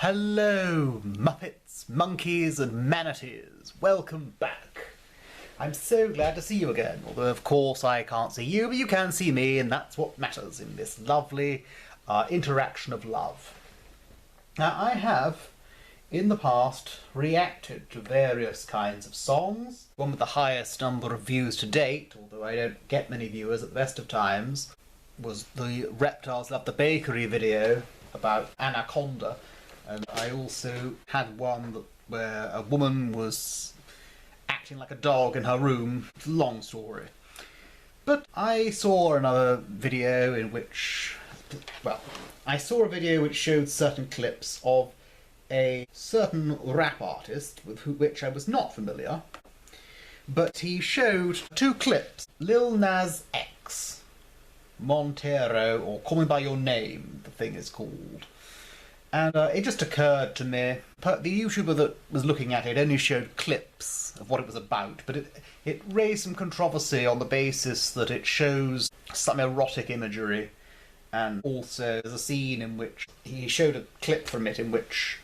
Hello, Muppets, monkeys and manatees. Welcome back. I'm so glad to see you again, although of course I can't see you, but you can see me, and that's what matters in this lovely interaction of love. Now, I have, in the past, reacted to various kinds of songs. One with the highest number of views to date, although I don't get many viewers at the best of times, was the Reptiles Love the Bakery video about Anaconda. And I also had one where a woman was acting like a dog in her room. It's a long story. But I saw another video in which, I saw a video which showed certain clips of a certain rap artist with which I was not familiar. But he showed two clips. Lil Nas X, Montero, or Call Me By Your Name, the thing is called. And it just occurred to me, the YouTuber that was looking at it only showed clips of what it was about, but it raised some controversy on the basis that it shows some erotic imagery, and also there's a scene in which he showed a clip from it in which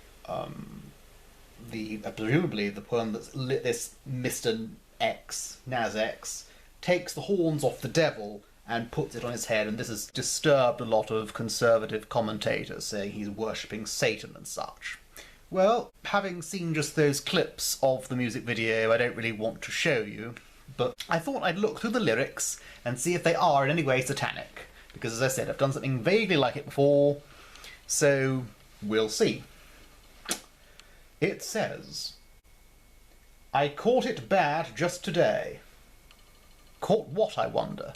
presumably the one that's lit this Mr. X, Nas X, takes the horns off the devil and puts it on his head, and this has disturbed a lot of conservative commentators, saying he's worshipping Satan and such. Well, having seen just those clips of the music video, I don't really want to show you, but I thought I'd look through the lyrics and see if they are in any way satanic, because as I said, I've done something vaguely like it before, so we'll see. It says, "I caught it bad just today." Caught what, I wonder?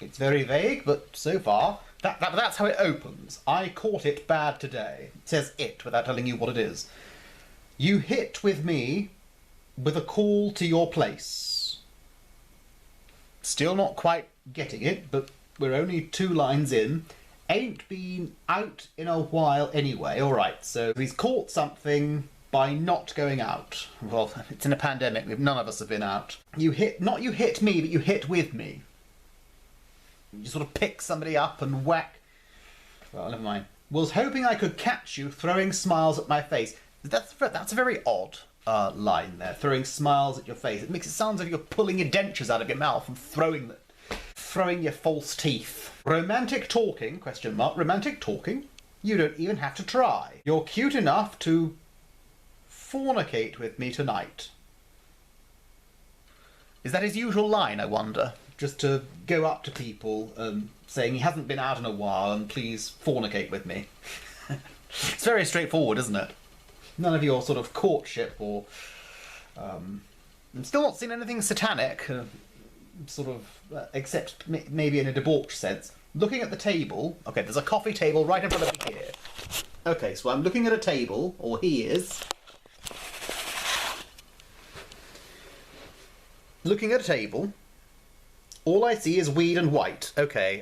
It's very vague, but so far, that's how it opens. I caught it bad today. It says it without telling you what it is. You hit with me with a call to your place. Still not quite getting it, but we're only 2 lines in. Ain't been out in a while anyway. Alright, so he's caught something by not going out. Well, it's in a pandemic, none of us have been out. Not you hit me, but you hit with me. You sort of pick somebody up and whack. Well, never mind. Was hoping I could catch you throwing smiles at my face. That's a very odd line there, throwing smiles at your face. It makes it sound as if you're pulling your dentures out of your mouth and throwing your false teeth. Romantic talking, question mark, romantic talking? You don't even have to try. You're cute enough to fornicate with me tonight. Is that his usual line, I wonder? Just to go up to people saying he hasn't been out in a while and please fornicate with me. It's very straightforward, isn't it? None of your sort of courtship or... I'm still not seeing anything satanic, except maybe in a debauched sense. Looking at the table... Okay, there's a coffee table right in front of me here. Okay, so I'm looking at a table, or he is. Looking at a table. All I see is weed and white. Okay,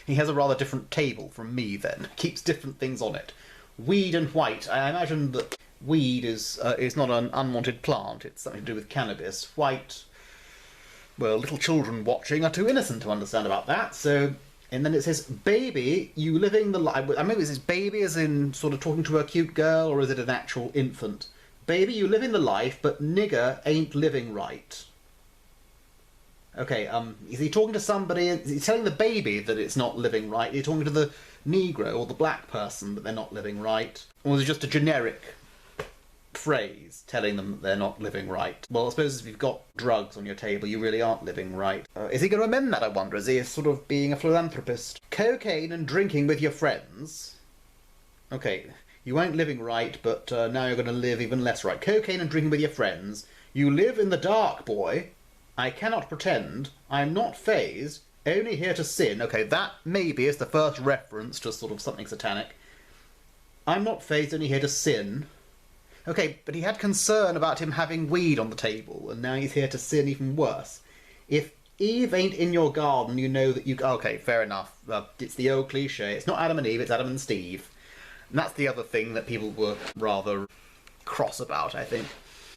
he has a rather different table from me then. Keeps different things on it. Weed and white. I imagine that weed is not an unwanted plant. It's something to do with cannabis. White, well, little children watching are too innocent to understand about that, so... And then it says, baby, you living the life... I mean, is this baby as in sort of talking to a cute girl, or is it an actual infant? Baby, you living the life, but nigger ain't living right. Okay, is he talking to somebody, is he telling the baby that it's not living right? Is he talking to the Negro or the black person that they're not living right? Or is it just a generic phrase telling them that they're not living right? Well, I suppose if you've got drugs on your table, you really aren't living right. Is he going to amend that, I wonder? Is he sort of being a philanthropist? Cocaine and drinking with your friends. Okay, you ain't living right, but now you're going to live even less right. Cocaine and drinking with your friends. You live in the dark, boy. I cannot pretend. I'm not phased. Only here to sin. Okay, that maybe is the first reference to sort of something satanic. I'm not phased, only here to sin. Okay, but he had concern about him having weed on the table, and now he's here to sin even worse. If Eve ain't in your garden, you know that you... Okay, fair enough. It's the old cliche. It's not Adam and Eve, it's Adam and Steve. And that's the other thing that people were rather cross about, I think.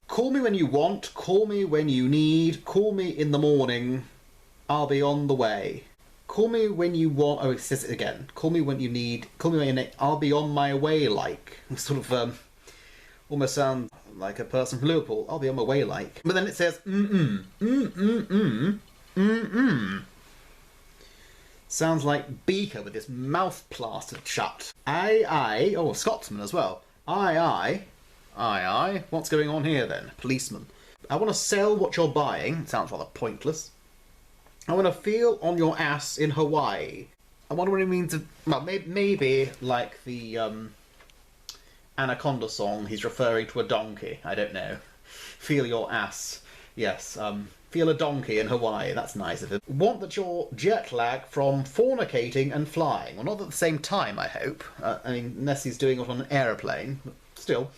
Call me when you want, call me when you need, call me in the morning, I'll be on the way. Call me when you want... Oh, it says it again. Call me when you need... Call me when you need... I'll be on my way, like. Sort of, almost sounds like a person from Liverpool. I'll be on my way, like. But then it says, Sounds like Beaker with his mouth plastered shut. Aye. Oh, a Scotsman as well. Aye. What's going on here, then? Policeman. I want to sell what you're buying. Sounds rather pointless. I want to feel on your ass in Hawaii. I wonder what it means. Well, maybe like the Anaconda song, he's referring to a donkey. I don't know. Feel your ass. Yes, feel a donkey in Hawaii. That's nice of him. Want that you're jet lag from fornicating and flying. Well, not at the same time, I hope. I mean, unless he's doing it on an aeroplane. But still.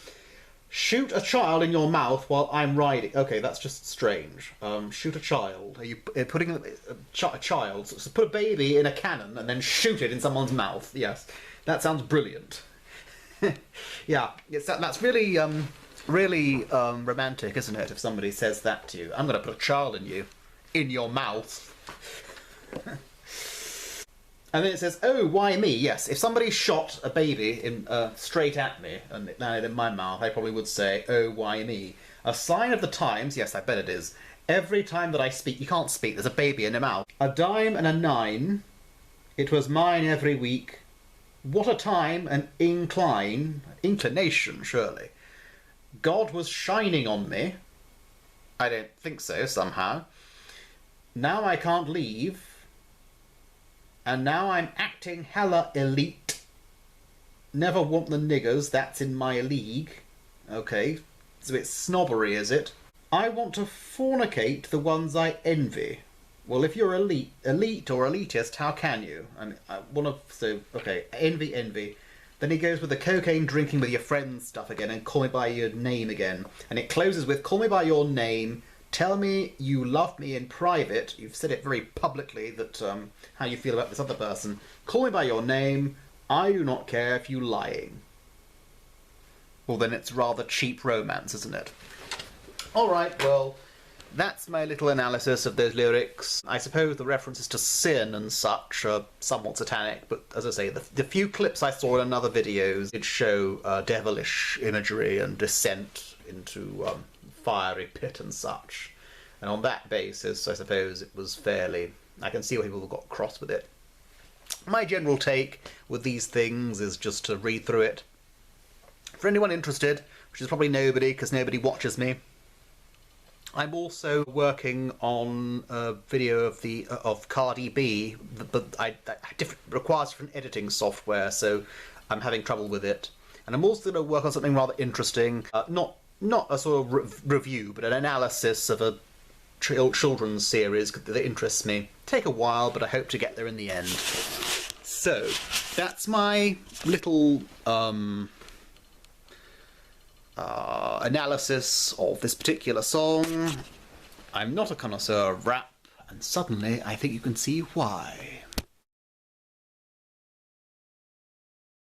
Shoot a child in your mouth while I'm riding. Okay, that's just strange. Shoot a child. Are you putting a child? So put a baby in a cannon and then shoot it in someone's mouth. Yes, that sounds brilliant. Yeah, that's really, really romantic, isn't it? If somebody says that to you, I'm going to put a child in your mouth. And then it says, oh, why me? Yes, if somebody shot a baby straight at me and it landed in my mouth, I probably would say, oh, why me? A sign of the times, yes, I bet it is. Every time that I speak, you can't speak, there's a baby in your mouth. A dime and a nine, it was mine every week. What a time and inclination, surely. God was shining on me. I don't think so, somehow. Now I can't leave. And now I'm acting hella elite. Never want the niggers, that's in my league. Okay, it's a bit snobbery, is it? I want to fornicate the ones I envy. Well, if you're elite or elitist, how can you? Okay, envy. Then he goes with the cocaine drinking with your friends stuff again and call me by your name again. And it closes with call me by your name. Tell me you love me in private. You've said it very publicly that how you feel about this other person. Call me by your name. I do not care if you're lying. Well, then it's rather cheap romance, isn't it? All right, well, that's my little analysis of those lyrics. I suppose the references to sin and such are somewhat satanic, but as I say, the few clips I saw in other videos did show devilish imagery and descent into fiery pit and such. And on that basis, I suppose it was fairly... I can see why people got cross with it. My general take with these things is just to read through it. For anyone interested, which is probably nobody, because nobody watches me, I'm also working on a video of Cardi B, but requires different editing software, so I'm having trouble with it. And I'm also going to work on something rather interesting, not a sort of review, but an analysis of a children's series that interests me. Take a while, but I hope to get there in the end. So, that's my little analysis of this particular song. I'm not a connoisseur of rap, and suddenly I think you can see why.